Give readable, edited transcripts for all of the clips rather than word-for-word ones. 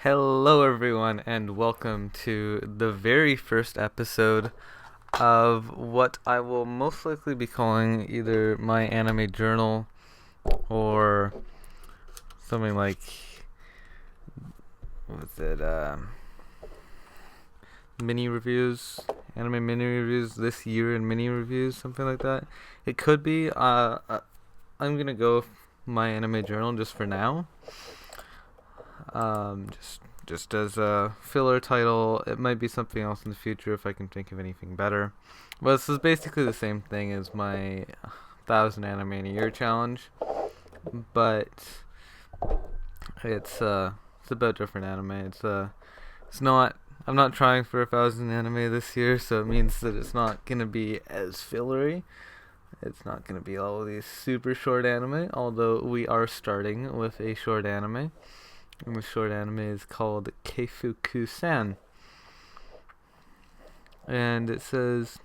Hello, everyone, and welcome to the very first episode of what I will most likely be calling either my anime journal or something like, what's it, mini reviews, anime mini reviews this year and mini reviews, something like that. It could be, I'm gonna go with my anime journal just for now. Just as a filler title. It might be something else in the future if I can think of anything better. But this is basically the same thing as my 1,000 anime in a year challenge, but it's about different anime. It's not. I'm not trying for 1,000 anime this year, so it means that it's not gonna be as fillery. It's not gonna be all these super short anime, although we are starting with a short anime. And the short anime is called Keifuku-san. And it says,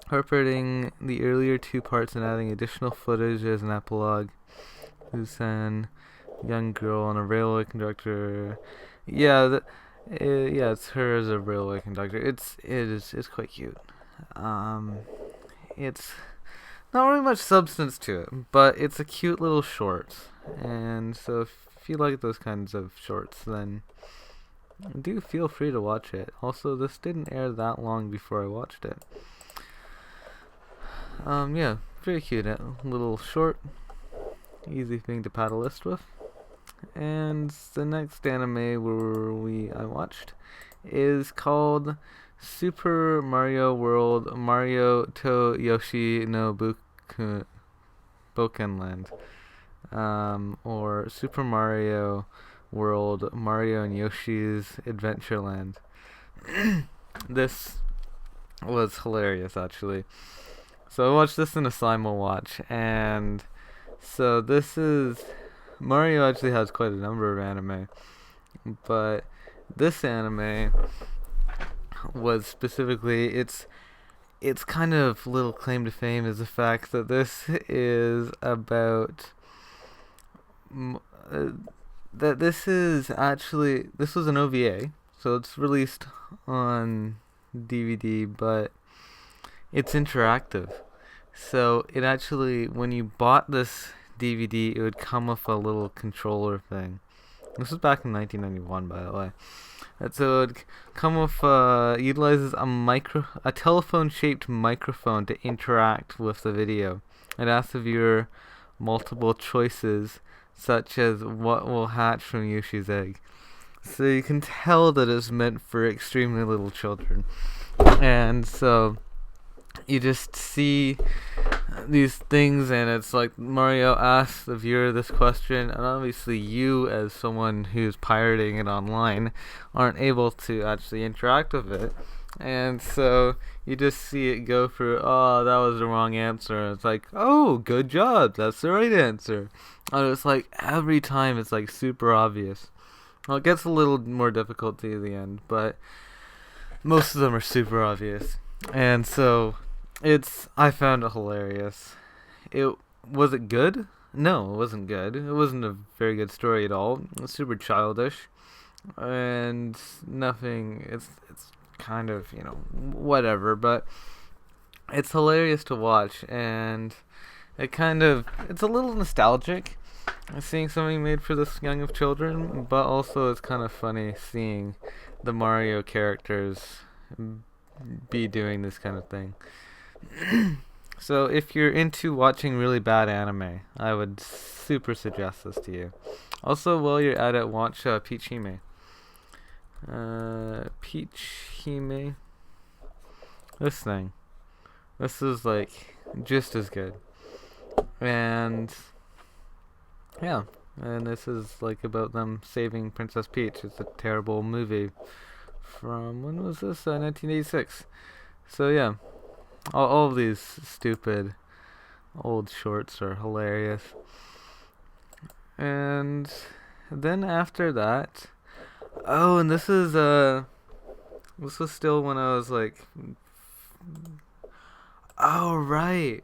incorporating the earlier two parts and adding additional footage as an epilogue. Kusan, young girl and a railway conductor. Yeah, it's her as a railway conductor. It's quite cute. It's not really much substance to it, but it's a cute little short. And so if you like those kinds of shorts, then do feel free to watch it. Also, this didn't air that long before I watched it. Yeah, very cute. Little short, easy thing to paddle list with. And the next anime I watched is called Super Mario World Mario to Yoshi no Bokenland. Or Super Mario World Mario and Yoshi's Adventureland. This was hilarious, actually. So I watched this in a simul watch, and so this is Mario actually has quite a number of anime, but this anime was specifically its kind of little claim to fame is the fact that this is about that this was an OVA, so it's released on DVD, but it's interactive. So it actually, when you bought this DVD, it would come with a little controller thing. This was back in 1991, by the way. And so it would come with utilizes a telephone-shaped microphone to interact with the video. It asks the viewer multiple choices, such as what will hatch from Yoshi's egg. So you can tell that it's meant for extremely little children. And so you just see these things, and it's like Mario asks the viewer this question, and obviously you, as someone who's pirating it online, aren't able to actually interact with it. And so you just see it go through, oh, that was the wrong answer. And it's like, oh, good job, that's the right answer. And it's like, every time it's like super obvious. Well, it gets a little more difficult at the end, but most of them are super obvious. And so I found it hilarious. Was it good? No, it wasn't good. It wasn't a very good story at all. It was super childish. And nothing, it's kind of, whatever, but it's hilarious to watch, and it's a little nostalgic seeing something made for this young of children, but also it's kind of funny seeing the Mario characters be doing this kind of thing. So if you're into watching really bad anime, I would super suggest this to you. Also, while you're at it, watch Peach Hime. Peach Hime. This thing. This is like just as good. And yeah, and this is like about them saving Princess Peach. It's a terrible movie from, when was this? 1986. So yeah, all of these stupid old shorts are hilarious. And then after that, oh, and this was still when I was like, oh right,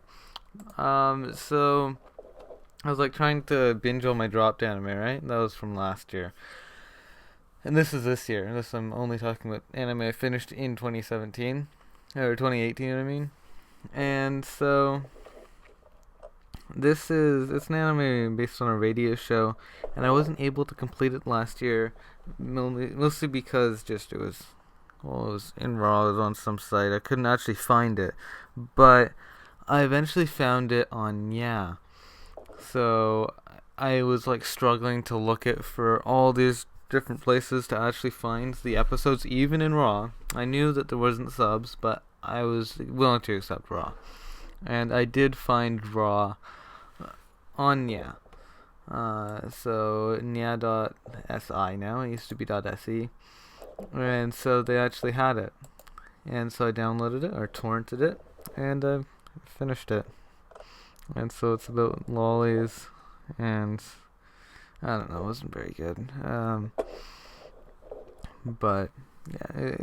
so I was like trying to binge all my dropped anime, right? That was from last year. And this is this year. This I'm only talking about anime I finished in 2017 or 2018. I mean, and so it's an anime based on a radio show, and I wasn't able to complete it last year, mostly because just it was in raw. It was on some site. I couldn't actually find it, but I eventually found it on So I was like struggling to look it for all these different places to actually find the episodes, even in raw. I knew that there wasn't subs, but I was willing to accept raw, and I did find raw on so nya.si now. It used to be .se, and so they actually had it, and so I downloaded it or torrented it, and I finished it. And so it's about lollies, and I don't know, it wasn't very good. But yeah, it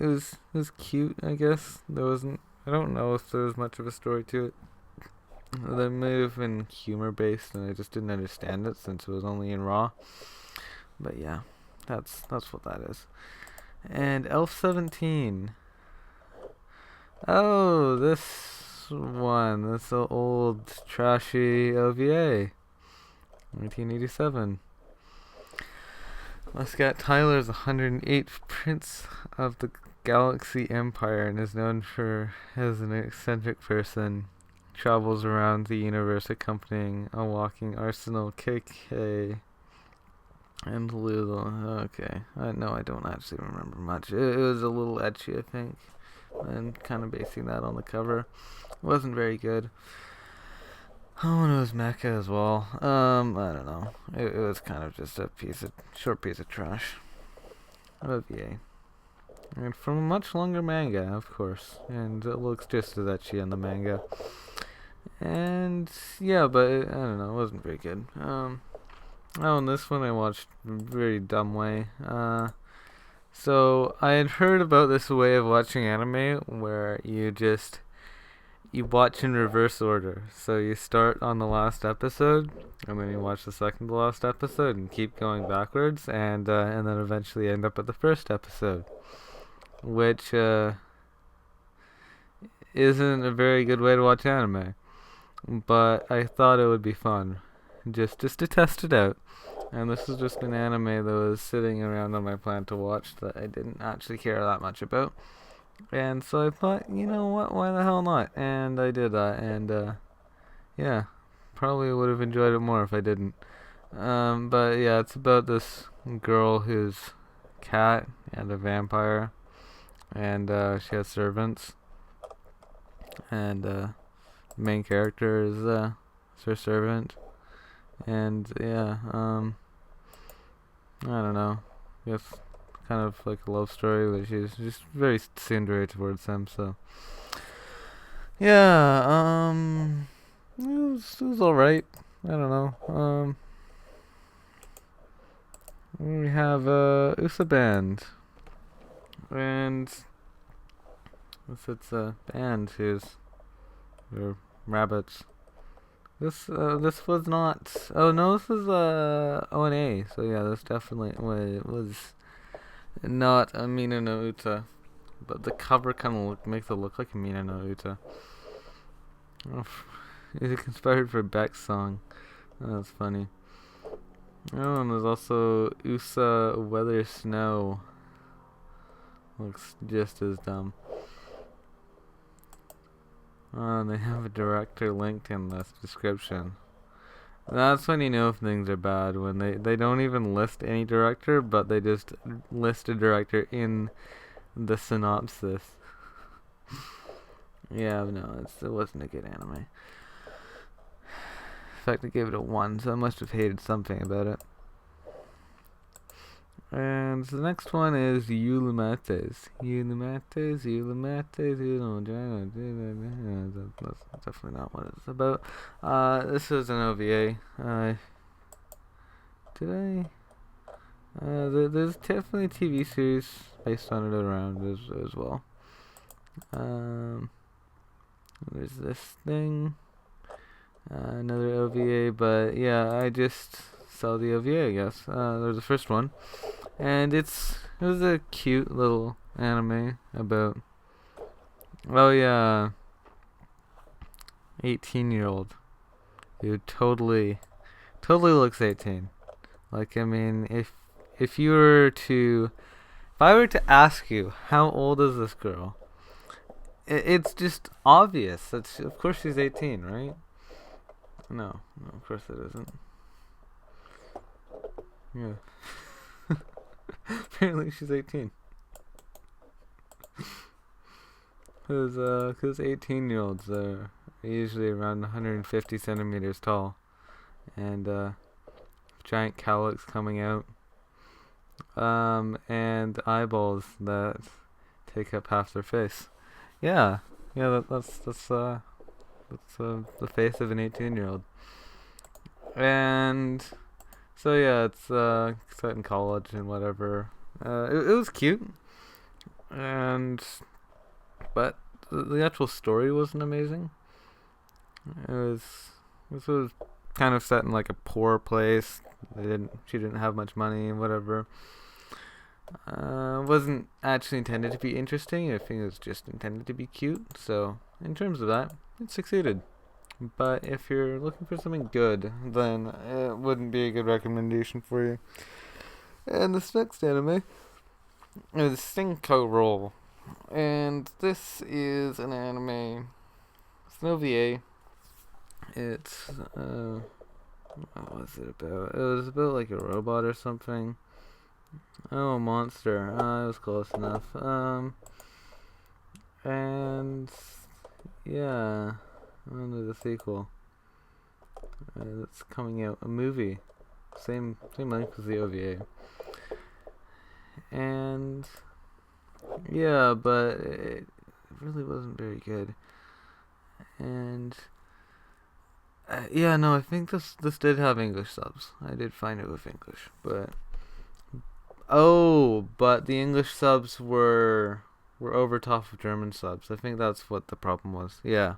was cute, I guess. I don't know if there was much of a story to it. That may have been humor based, and I just didn't understand it since it was only in raw. But yeah, that's what that is. And Elf 17. Oh, this one. That's the old trashy OVA. 1987. Muscat Tyler is the 108th Prince of the Galaxy Empire and is known for as an eccentric person. Travels around the universe accompanying a walking arsenal, KK, and Lulu. Okay. No, I don't actually remember much. It was a little etchy, I think, and kind of basing that on the cover. It wasn't very good. Oh, and it was mecha as well. I don't know. It was kind of just a short piece of trash. OVA. And from a much longer manga, of course. And it looks just as etchy in the manga. And yeah, but I don't know, it wasn't very good. Oh, and this one I watched very dumb way. So I had heard about this way of watching anime where you watch in reverse order. So you start on the last episode, and then you watch the second to last episode, and keep going backwards, and then eventually end up at the first episode, which isn't a very good way to watch anime. But I thought it would be fun, just to test it out. And this is just an anime that was sitting around on my plan to watch that I didn't actually care that much about. And so I thought, you know what, why the hell not? And I did that, and yeah, probably would have enjoyed it more if I didn't. But yeah, it's about this girl who's cat and a vampire, and she has servants, and main character is her servant, and yeah, I don't know, I guess kind of like a love story, but she's just very tsundere towards him. So yeah, it was all right. I don't know. We have USA Band, and it's a band who's they're rabbits. This was not. Oh no, this is ONA. So yeah, this definitely was not a Mina no Uta, but the cover kind of makes it look like a Mina no Uta. Oh, it's inspired for Beck's song. Oh, that's funny. Oh, and there's also USA Weather Snow. Looks just as dumb. Oh, and they have a director linked in this description. That's when you know if things are bad, when they don't even list any director, but they just list a director in the synopsis. Yeah, no, it wasn't a good anime. In fact, I gave it a 1, so I must have hated something about it. And the next one is Yulimates. That's definitely not what it's about. This is an OVA. There's definitely a TV series based on it around as well. There's this thing. Another OVA, but yeah, I just saw the OVA, I guess. There's the first one. And it was a cute little anime about, oh yeah, 18-year-old who totally looks 18. Like, I mean, if you were to if I were to ask you how old is this girl, it's just obvious. That's of course she's 18, right? No, of course it isn't. Yeah. Apparently she's 18. Cause 18-year-olds are usually around 150 centimeters tall, and giant cowlicks coming out, and eyeballs that take up half their face. Yeah, that's the face of an 18-year-old. And so yeah, it's set in college and whatever. It was cute, and but the actual story wasn't amazing. It was This was kind of set in like a poor place. She didn't have much money and whatever. Wasn't actually intended to be interesting. I think it was just intended to be cute. So in terms of that, it succeeded. But if you're looking for something good, then it wouldn't be a good recommendation for you. And this next anime is Cinco Roll. And this is an anime. It's an OVA. It's, what was it about? It was about like a robot or something. Oh, a monster. It was close enough. And yeah, on to the sequel. That's coming out. A movie. Same length as the OVA. And yeah, but it really wasn't very good. And yeah, no, I think this did have English subs. I did find it with English, but but the English subs were over top of German subs. I think that's what the problem was. Yeah,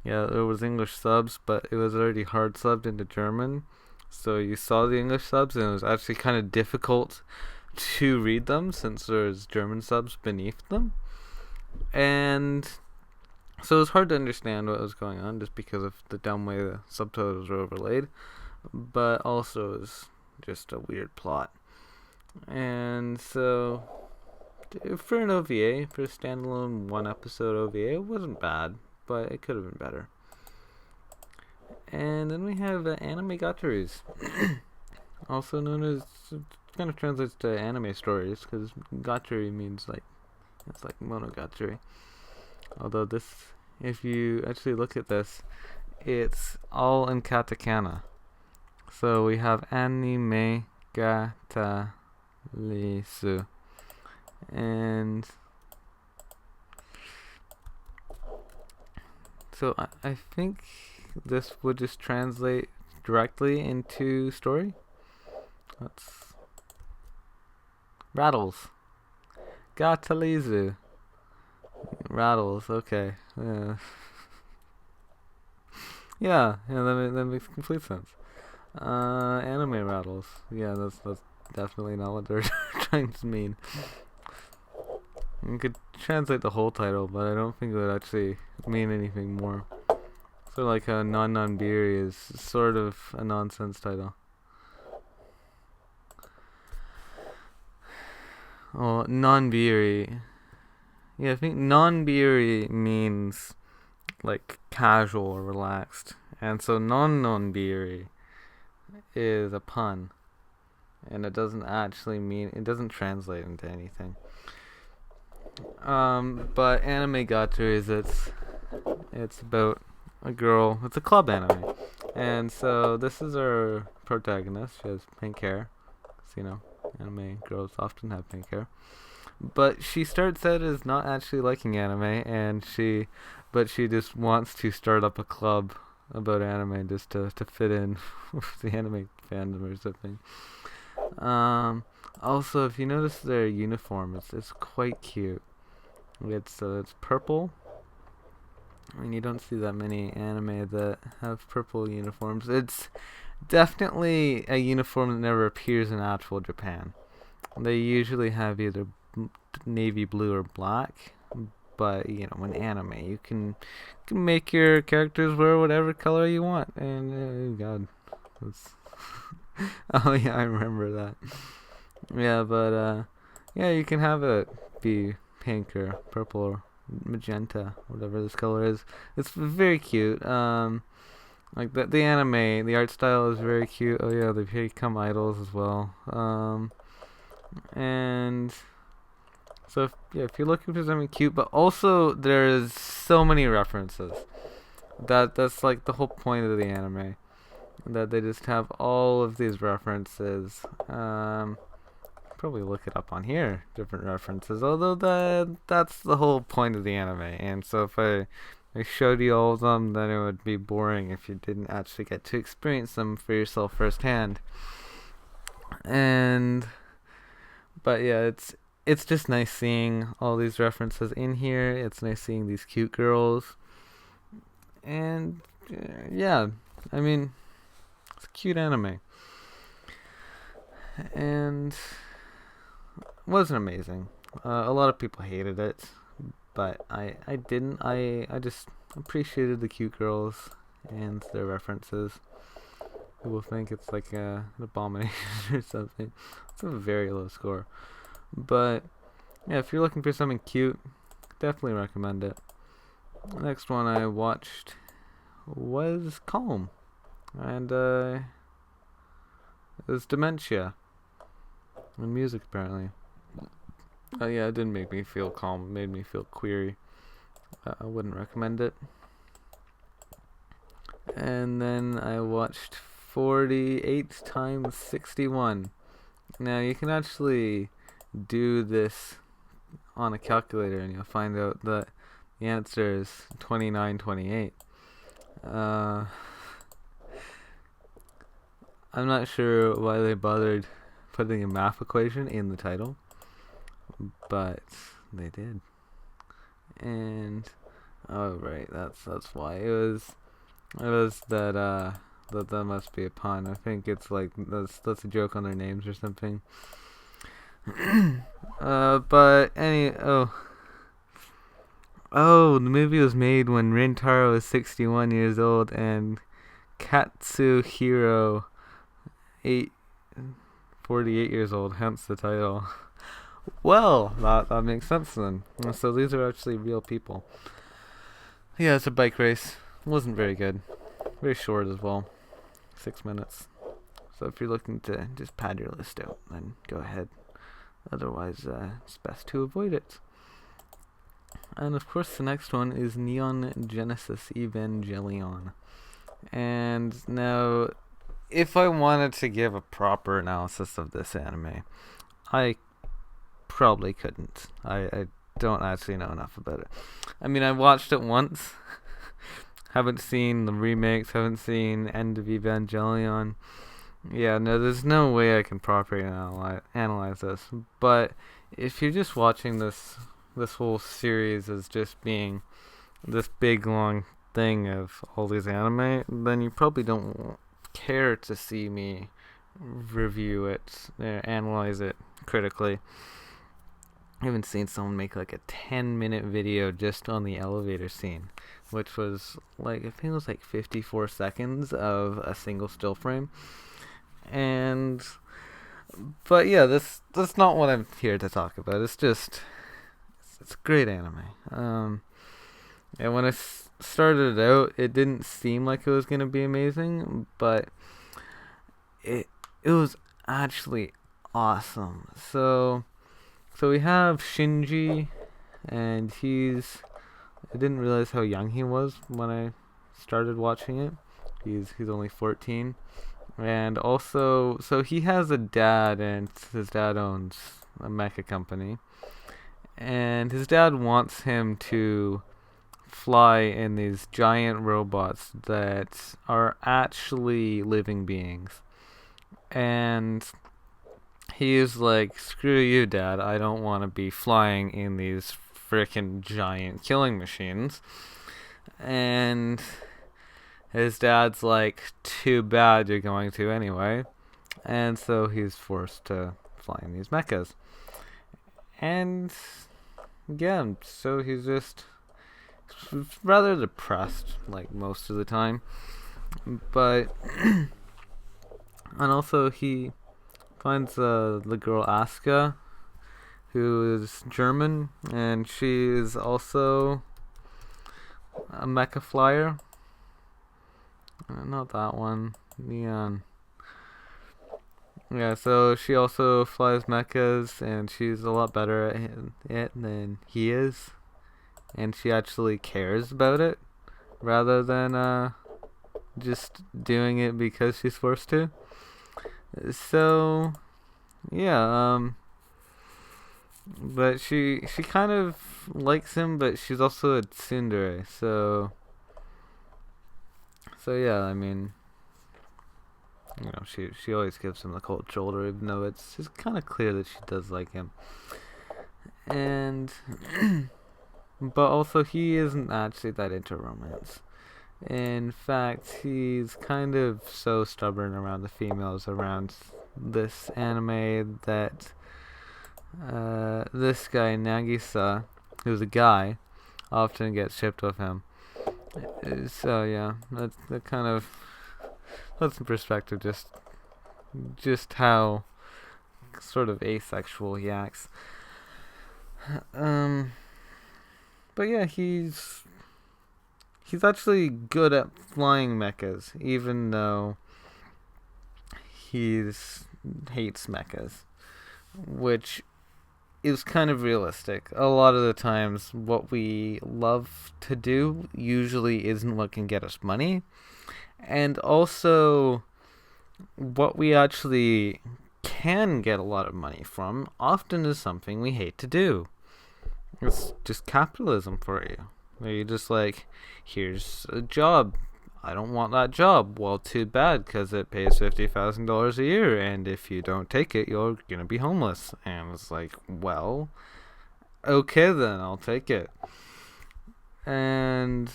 there was English subs, but it was already hard subbed into German. So you saw the English subs, and it was actually kind of difficult to read them since there's German subs beneath them. And so it was hard to understand what was going on just because of the dumb way the subtitles were overlaid. But also it was just a weird plot. And so for an OVA, for a standalone one episode OVA, it wasn't bad, but it could have been better. And then we have Animegataris, also known as, kind of translates to anime stories, because gatari means like, it's like monogatari. Although this, if you actually look at this, it's all in katakana. So we have Animegataris. And so I think this would just translate directly into story. That's rattles. Gatalizu. Rattles, okay. Yeah, that makes complete sense. Anime rattles. Yeah, that's definitely not what they're trying to mean. You could translate the whole title, but I don't think it would actually mean anything more. So like Non-Non-Biri is sort of a nonsense title. Oh, Non-Biri. Yeah, I think Non-Biri means like casual or relaxed. And so Non-Non-Biri is a pun. And it doesn't actually mean, it doesn't translate into anything. But Animegataris, it's about a girl. It's a club anime, and so this is our protagonist. She has pink hair. So, anime girls often have pink hair. But she starts out as not actually liking anime, but she just wants to start up a club about anime just to fit in with the anime fandom or something. Also, if you notice their uniform, it's quite cute. It's purple. I mean, you don't see that many anime that have purple uniforms. It's definitely a uniform that never appears in actual Japan. They usually have either navy blue or black. But in anime, you can make your characters wear whatever color you want. And God, that's oh yeah, I remember that. Yeah, but yeah, you can have it be pink or purple or magenta, whatever this color is. It's very cute. Like the anime, the art style is very cute. Oh yeah, they become idols as well. And so if you're looking for something cute, but also there's so many references. That's like the whole point of the anime. That they just have all of these references. Probably look it up on here, different references. Although that's the whole point of the anime. And so if I showed you all of them, then it would be boring if you didn't actually get to experience them for yourself firsthand. But yeah, it's just nice seeing all these references in here. It's nice seeing these cute girls. And yeah, I mean, it's a cute anime. And it wasn't amazing. A lot of people hated it, but I didn't. I just appreciated the cute girls and their references. People think it's like an abomination or something. It's a very low score. But yeah, if you're looking for something cute, definitely recommend it. The next one I watched was Calm, and it was dementia and music apparently. Yeah, it didn't make me feel calm. It made me feel query. I wouldn't recommend it. And then I watched 48 times 61. Now you can actually do this on a calculator and you'll find out that the answer is 2928. I'm not sure why they bothered putting a math equation in the title, but they did. And oh right, that's why it was that must be a pun. I think it's like that's a joke on their names or something. But the movie was made when Rintaro was 61 years old and Katsuhiro 48 years old, hence the title. Well, that makes sense then. So these are actually real people. Yeah, it's a bike race. Wasn't very good. Very short as well. 6 minutes. So if you're looking to just pad your list out, then go ahead. Otherwise, it's best to avoid it. And of course, the next one is Neon Genesis Evangelion. And now, if I wanted to give a proper analysis of this anime, I probably couldn't. I don't actually know enough about it. I mean, I watched it once. Haven't seen the remakes. Haven't seen End of Evangelion. Yeah, no, there's no way I can properly analyze this. But if you're just watching this whole series as just being this big long thing of all these anime, then you probably don't care to see me review it, analyze it critically. I haven't seen someone make like a 10-minute video just on the elevator scene, which was like, I think it was like 54 seconds of a single still frame. But yeah, that's not what I'm here to talk about. It's a great anime. And when I started it out, it didn't seem like it was gonna be amazing, but it was actually awesome. So we have Shinji, and I didn't realize how young he was when I started watching it. He's only 14. And also, so he has a dad, and his dad owns a mecha company. And his dad wants him to fly in these giant robots that are actually living beings. And he's like, screw you, Dad. I don't want to be flying in these freaking giant killing machines. And his dad's like, too bad, you're going to anyway. And so he's forced to flying these mechas. And yeah, so he's just rather depressed, like, most of the time. But and also he finds the girl Asuka, who is German, and she is also a mecha flyer. Not that one. Neon. Yeah, so she also flies mechas, and she's a lot better at it than he is. And she actually cares about it, rather than just doing it because she's forced to. So, yeah, but she kind of likes him, but she's also a tsundere, so yeah, I mean, she always gives him the cold shoulder, even though it's just kind of clear that she does like him. And but also he isn't actually that into romance. In fact, he's kind of so stubborn around the females around this anime that this guy Nagisa, who's a guy, often gets shipped with him. So yeah, that kind of puts in perspective just how sort of asexual he acts. But yeah, he's actually good at flying mechas, even though he hates mechas, which is kind of realistic. A lot of the times, what we love to do usually isn't what can get us money, and also what we actually can get a lot of money from often is something we hate to do. It's just capitalism for you. Where you're just like, here's a job. I don't want that job. Well, too bad, because it pays $50,000 a year, and if you don't take it, you're gonna be homeless. And it's like, well, okay then, I'll take it. And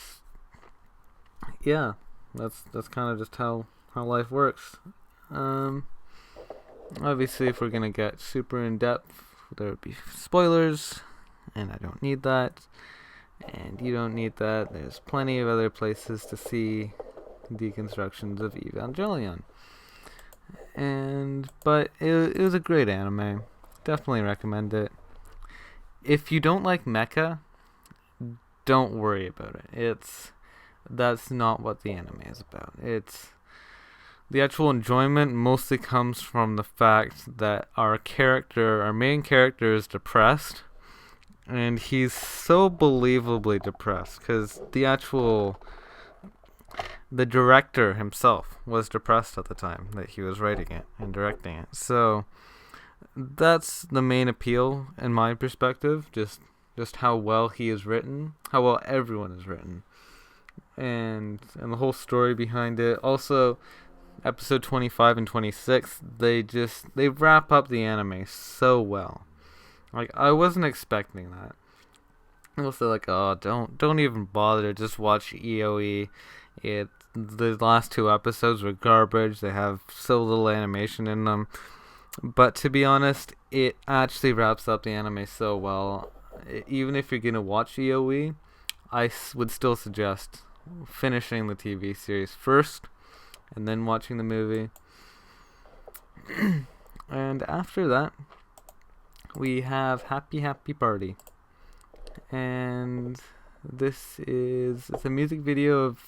yeah, that's kind of just how life works. Obviously, if we're gonna get super in depth, there would be spoilers, and I don't need that. And you don't need that. There's plenty of other places to see deconstructions of Evangelion. But it was a great anime. Definitely recommend it. If you don't like mecha, don't worry about it. That's not what the anime is about. The actual enjoyment mostly comes from the fact that our main character is depressed. And he's so believably depressed because the director himself was depressed at the time that he was writing it and directing it. So that's the main appeal in my perspective, just how well he is written, how well everyone is written, and the whole story behind it. Also, episode 25 and 26, they wrap up the anime so well. Like, I wasn't expecting that. Also, like, oh, don't even bother. Just watch EOE. The last 2 episodes were garbage. They have so little animation in them. But to be honest, it actually wraps up the anime so well. Even if you're gonna watch EOE, I would still suggest finishing the TV series first, and then watching the movie. And after that, we have Happy Happy Party, and it's a music video of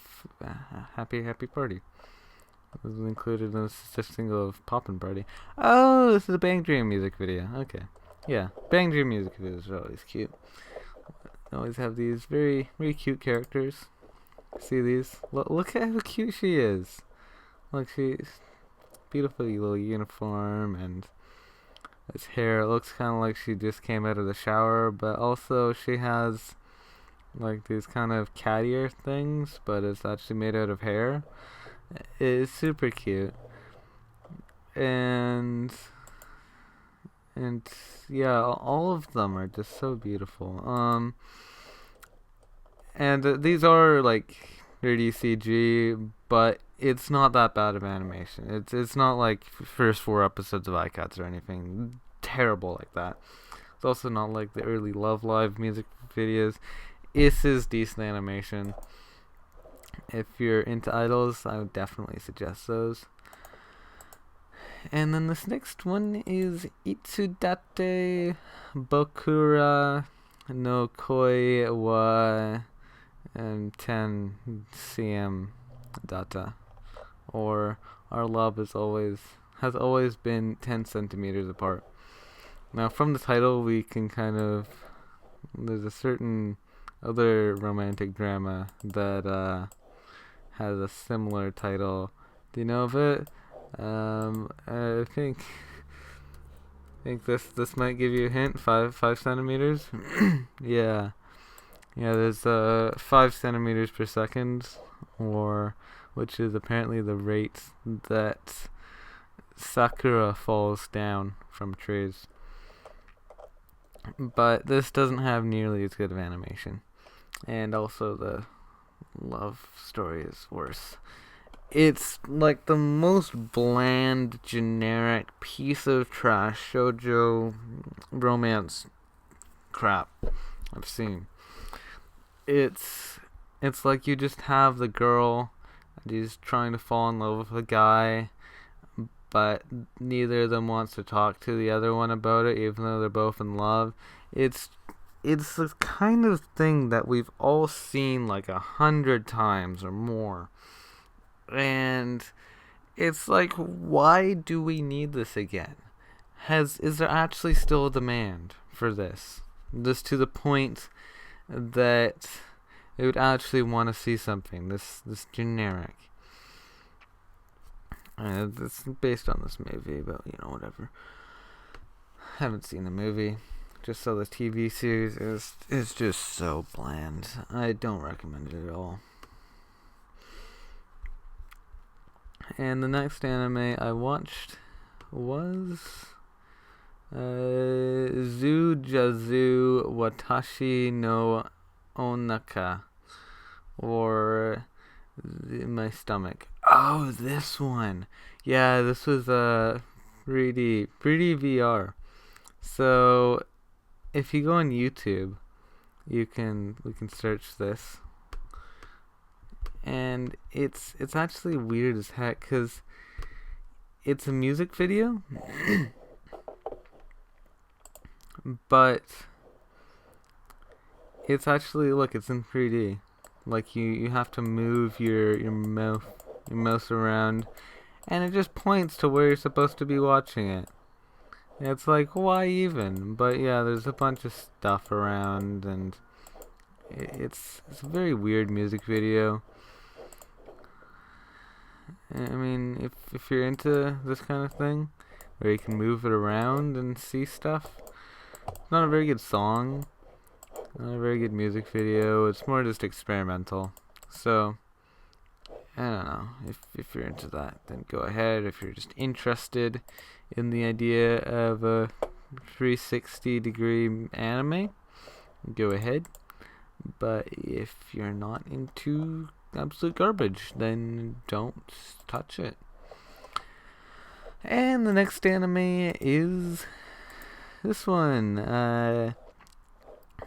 Happy Happy Party. It was included in a single of Poppin' Party. Oh, this is a Bang Dream music video. Okay, yeah, Bang Dream music videos are always cute. They always have these very, very cute characters. See these? Look at how cute she is. Look, she's beautiful little uniform, and his hair looks kind of like she just came out of the shower, but also she has like these kind of cat ear things, but it's actually made out of hair. It's super cute. And yeah, all of them are just so beautiful. And these are like 3D CG, but it's not that bad of animation. It's not like first 4 episodes of iCats or anything. terrible like that. It's also not like the early Love Live music videos. This is decent animation. If you're into idols, I would definitely suggest those. And then this next one is Itsudate Bokura no Koi wa 10 cm data, or our love has always been 10 centimeters apart. Now, from the title, we can there's a certain other romantic drama that has a similar title. Do you know of it? I think this might give you a hint. 5 centimeters. Yeah. There's 5 centimeters per second, which is apparently the rate that sakura falls down from trees. But this doesn't have nearly as good of animation, and also the love story is worse. It's like the most bland, generic piece of trash shoujo romance crap I've seen. It's like you just have the girl, and she's trying to fall in love with a guy, but neither of them wants to talk to the other one about it, even though they're both in love. It's the kind of thing that we've all seen like 100 times or more. And it's like, why do we need this again? Is there actually still a demand for this? This to the point that they would actually want to see something this generic. It's based on this movie, but whatever. Haven't seen the movie. Just saw the TV series. It's just so bland. I don't recommend it at all. And the next anime I watched was Zujazu Watashi no Onaka, or my stomach. Oh, this one. Yeah, this was 3D VR. So if you go on YouTube, we can search this. And it's actually weird as heck, because it's a music video, but it's actually, look, it's in 3D. Like you have to move your mouse around, and it just points to where you're supposed to be watching it. It's like, why even? But yeah, there's a bunch of stuff around, and it's a very weird music video. I mean, if you're into this kind of thing, where you can move it around and see stuff, it's not a very good song, not a very good music video. It's more just experimental. So, I don't know. If you're into that, then go ahead. If you're just interested in the idea of a 360-degree anime, go ahead. But if you're not into absolute garbage, then don't touch it. And the next anime is this one,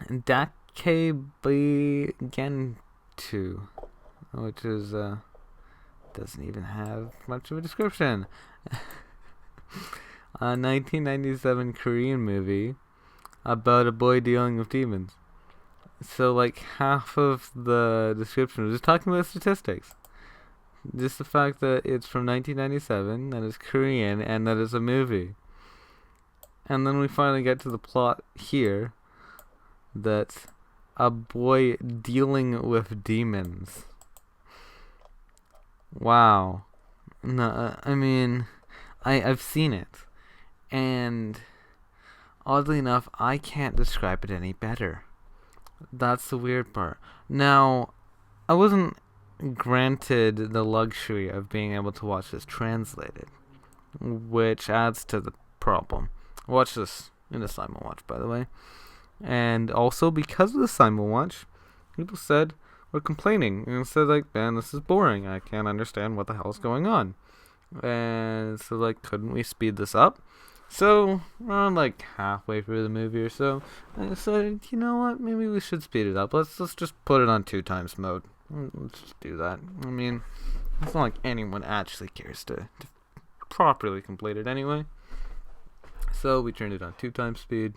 Dakebe Gentu, which is doesn't even have much of a description. A 1997 Korean movie about a boy dealing with demons. So like half of the description was just talking about statistics. Just the fact that it's from 1997, that it's Korean, and that it's a movie. And then we finally get to the plot here, that's a boy dealing with demons. Wow. No, I mean, I've seen it, and oddly enough, I can't describe it any better. That's the weird part. Now, I wasn't granted the luxury of being able to watch this translated, which adds to the problem. I watched this in a simul watch, by the way. And also, because of the simul watch, people were complaining and said, like, man, this is boring. I can't understand what the hell is going on. And so, like, couldn't we speed this up? So around like halfway through the movie or so, I decided, you know what, maybe we should speed it up. Let's just put it on 2x mode. Let's just do that. I mean, it's not like anyone actually cares to properly complete it anyway. So we turned it on 2x speed,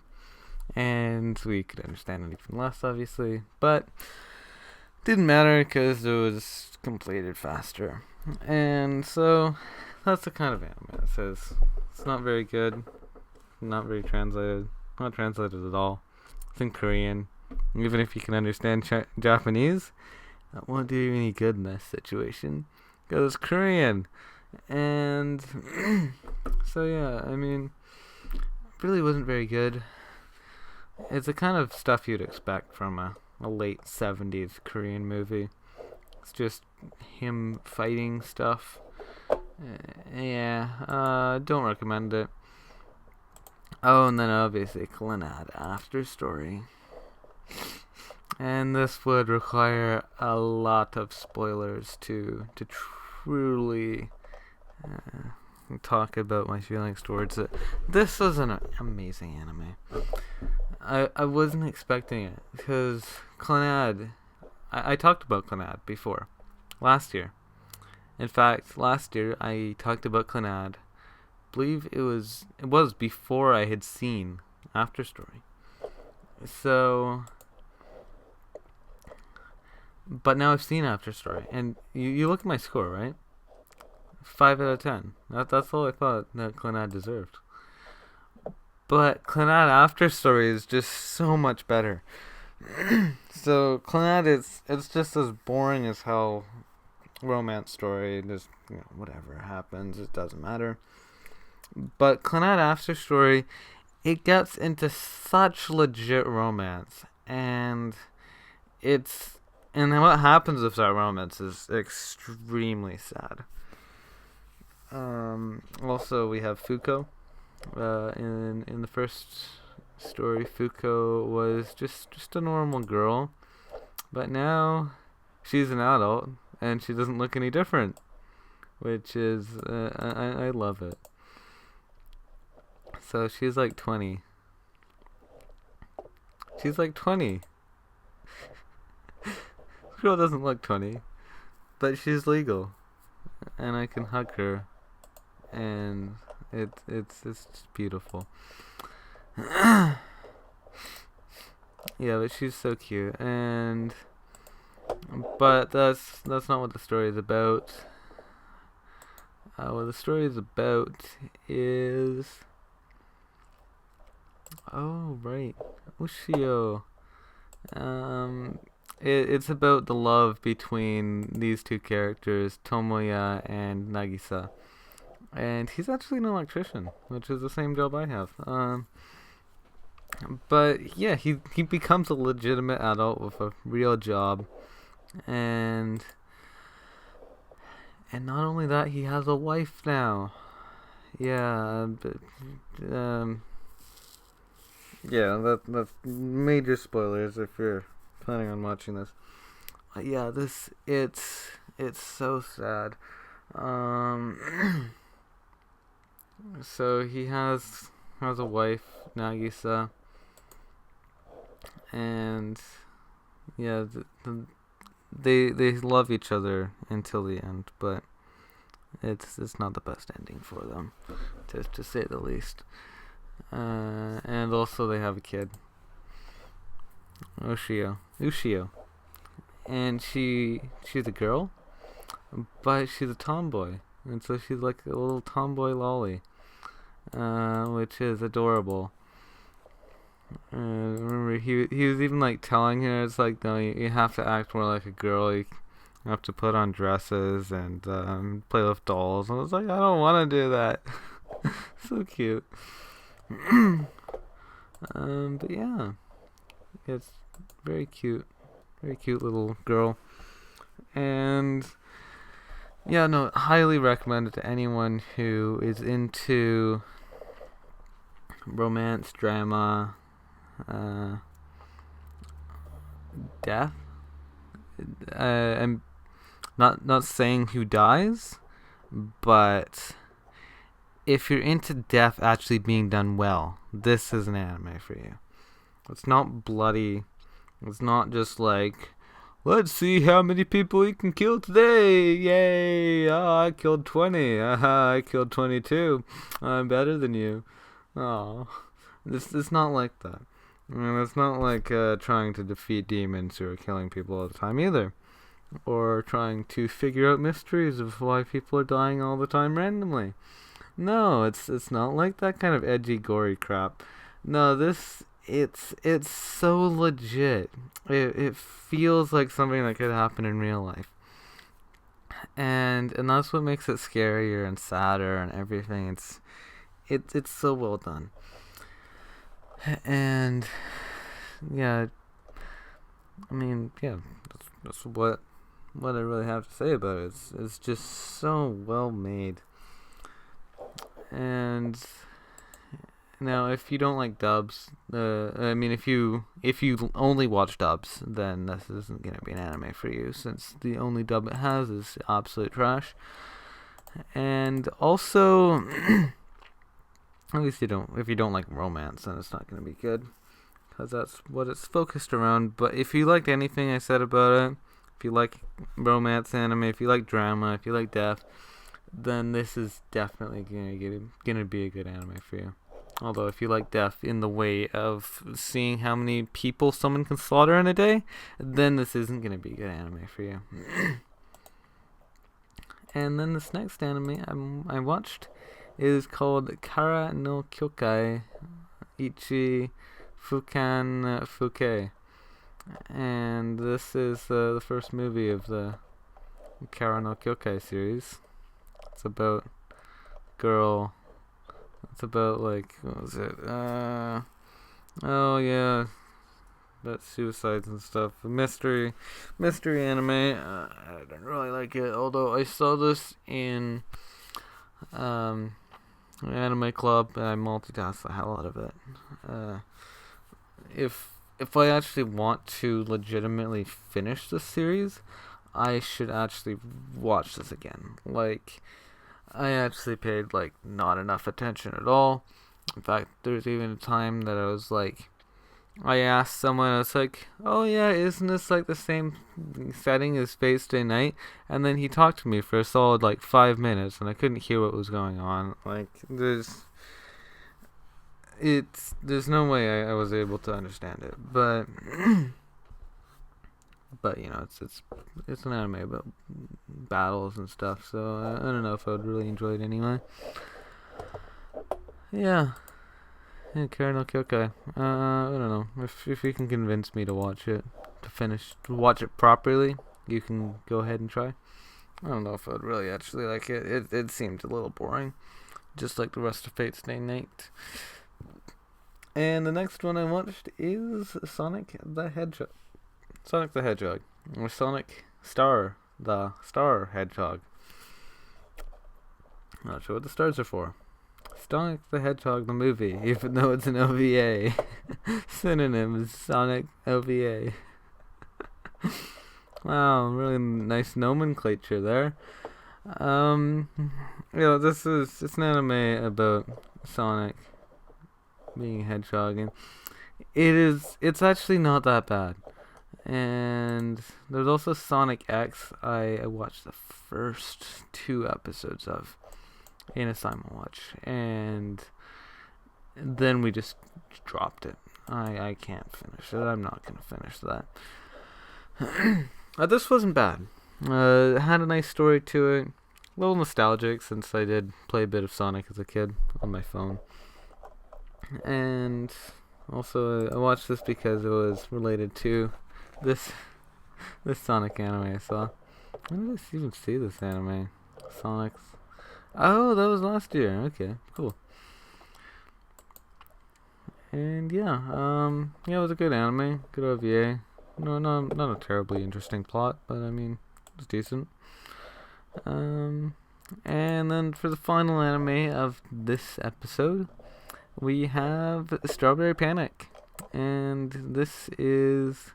and we could understand it even less, obviously, but didn't matter because it was completed faster. And so that's the kind of anime it says. It's not very good, not very translated, not translated at all. It's in Korean. Even if you can understand Japanese, that won't do you any good in this situation because it's Korean. And so yeah, I mean, it really wasn't very good. It's the kind of stuff you'd expect from a late 70s Korean movie. It's just him fighting stuff. Don't recommend it. Oh, and then obviously Clannad Afterstory. And this would require a lot of spoilers to truly talk about my feelings towards it. This was an amazing anime. I wasn't expecting it because Clannad. I talked about Clannad before, last year. In fact, last year I talked about Clannad. I believe it was before I had seen Afterstory. So, but now I've seen Afterstory, and you look at my score, right? 5 out of 10. That's all I thought that Clannad deserved. But Clannad Afterstory is just so much better. So Clannad it's just as boring as hell romance story. Just whatever happens, it doesn't matter. But Clannad Afterstory, it gets into such legit romance, and what happens with that romance is extremely sad. Also, we have Fuko. In the first story, Fuko was just a normal girl, but now she's an adult and she doesn't look any different, which is I love it. So she's like 20. She's like 20. Girl doesn't look 20, but she's legal, and I can hug her, and it's just beautiful. Yeah, but she's so cute, but that's not what the story is about. What the story is about is Ushio. It's about the love between these two characters, Tomoya and Nagisa. And he's actually an electrician, which is the same job I have. But yeah, he becomes a legitimate adult with a real job, and not only that, he has a wife now. Yeah, that's major spoilers if you're planning on watching this. Yeah, it's so sad. So he has a wife, Nagisa, and yeah, they love each other until the end, but it's not the best ending for them, to say the least. And also they have a kid, Ushio, and she's a girl, but she's a tomboy, and so she's like a little tomboy lolly, which is adorable. Remember, he was even like telling her, it's like, no, you have to act more like a girl. You have to put on dresses and play with dolls. And I was like, I don't want to do that. So cute. But yeah, it's very cute little girl, and yeah, no, highly recommend it to anyone who is into romance, drama, death. I'm not saying who dies, but if you're into death actually being done well, this is an anime for you. It's not bloody. It's not just like, let's see how many people you can kill today. Yay! Oh, I killed 20. I killed 22. I'm better than you. Oh, it's not like that. I mean, it's not like trying to defeat demons who are killing people all the time either. Or trying to figure out mysteries of why people are dying all the time randomly. No, it's not like that kind of edgy, gory crap. No, it's so legit. It feels like something that could happen in real life. And that's what makes it scarier and sadder and everything. It's so well done. And yeah, I mean, yeah, that's what I really have to say about it. It's just so well made. And now, if you don't like dubs, if you only watch dubs, then this isn't gonna be an anime for you, since the only dub it has is absolute trash. And also, at least if you don't like romance, then it's not gonna be good, because that's what it's focused around. But if you liked anything I said about it, if you like romance anime, if you like drama, if you like death, then this is definitely gonna be a good anime for you. Although if you like death in the way of seeing how many people someone can slaughter in a day, then this isn't gonna be a good anime for you. And then this next anime I watched is called Kara no Kyokai Ichi Fukan Fuke. And this is the first movie of the Kara no Kyokai series. It's about girl. It's about, like, what was it? Oh yeah, about suicides and stuff. A mystery anime. I don't really like it. Although I saw this in an anime club, and I multitasked the hell out of it. If I actually want to legitimately finish this series, I should actually watch this again. Like, I actually paid, like, not enough attention at all. In fact, there's even a time that I was like, I asked someone, I was like, oh yeah, isn't this like the same setting as Fate Stay Night? And then he talked to me for a solid, like, 5 minutes, and I couldn't hear what was going on. Like, there's no way I was able to understand it. But but you know, it's an anime about battles and stuff, so I don't know if I would really enjoy it anyway. Yeah, Kara no Kyokai. I don't know if you can convince me to watch it, to watch it properly. You can go ahead and try. I don't know if I would really actually like it. It seemed a little boring, just like the rest of Fate Stay Night. And the next one I watched is Sonic the Hedgehog. Sonic the Hedgehog, or Sonic the Star Hedgehog. Not sure what the stars are for. Sonic the Hedgehog the movie, even though it's an OVA. Synonym is Sonic OVA. Wow, really nice nomenclature there. It's an anime about Sonic being a hedgehog, and it's actually not that bad. And there's also Sonic X. I watched the first 2 episodes of in a simul watch, and then we just dropped it. I can't finish it. I'm not gonna finish that. This wasn't bad. It had a nice story to it. A little nostalgic, since I did play a bit of Sonic as a kid on my phone. And also, I watched this because it was related to this Sonic anime I saw. When did I even see this anime? Sonic's. Oh, that was last year. Okay, cool. And yeah, it was a good anime, good OVA. No, not a terribly interesting plot, but I mean, it was decent. And then for the final anime of this episode, we have Strawberry Panic, and this is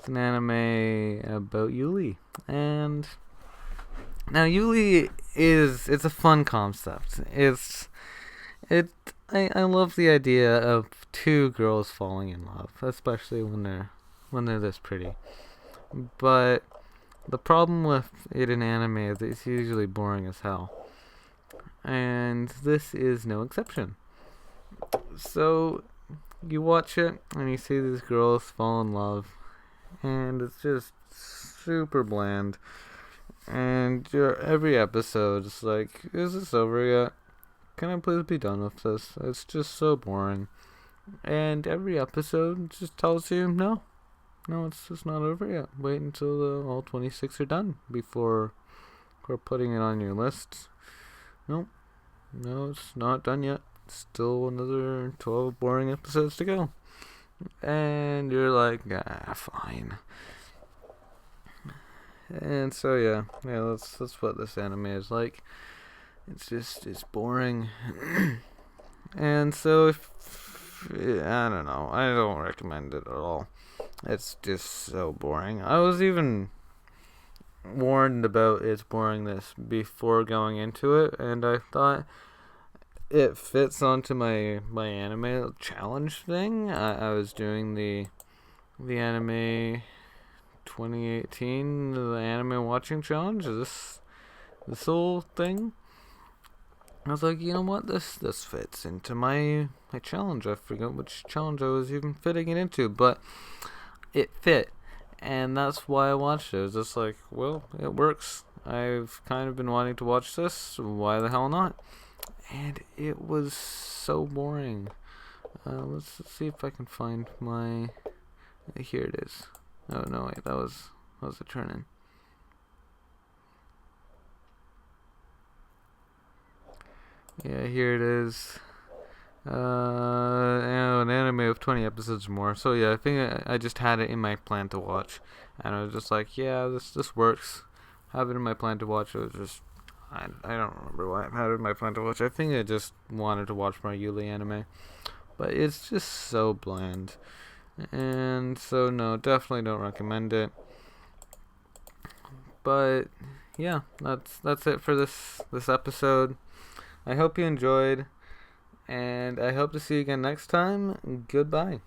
an anime about Yuli, and Now Yuli it's a fun concept. It I love the idea of two girls falling in love, especially when they're this pretty. But the problem with it in anime is it's usually boring as hell. And this is no exception. So you watch it and you see these girls fall in love, and it's just super bland. And every episode is like, is this over yet? Can I please be done with this? It's just so boring. And every episode just tells you, no, it's just not over yet. Wait until all 26 are done before putting it on your list. Nope. No, it's not done yet. Still another 12 boring episodes to go. And you're like, fine. And so yeah, that's what this anime is like. It's boring. And so I don't know, I don't recommend it at all. It's just so boring. I was even warned about its boringness before going into it, and I thought it fits onto my anime challenge thing. I was doing the anime 2018, the anime watching challenge. This whole thing. I was like, you know what, this fits into my challenge. I forgot which challenge I was even fitting it into, but it fit, and that's why I watched it. It was just like, well, it works. I've kind of been wanting to watch this. Why the hell not? And it was so boring. Let's see if I can find my. Here it is. Oh no, wait, that was a turn-in. Yeah, here it is. An anime of 20 episodes or more. So yeah, I think I just had it in my plan to watch, and I was just like, yeah, this works. Have it in my plan to watch. It was just, I don't remember why I had it in my plan to watch. I think I just wanted to watch more Yuli anime, but it's just so bland, and so no, definitely don't recommend it. But yeah, that's it for this episode. I hope you enjoyed, and I hope to see you again next time. Goodbye.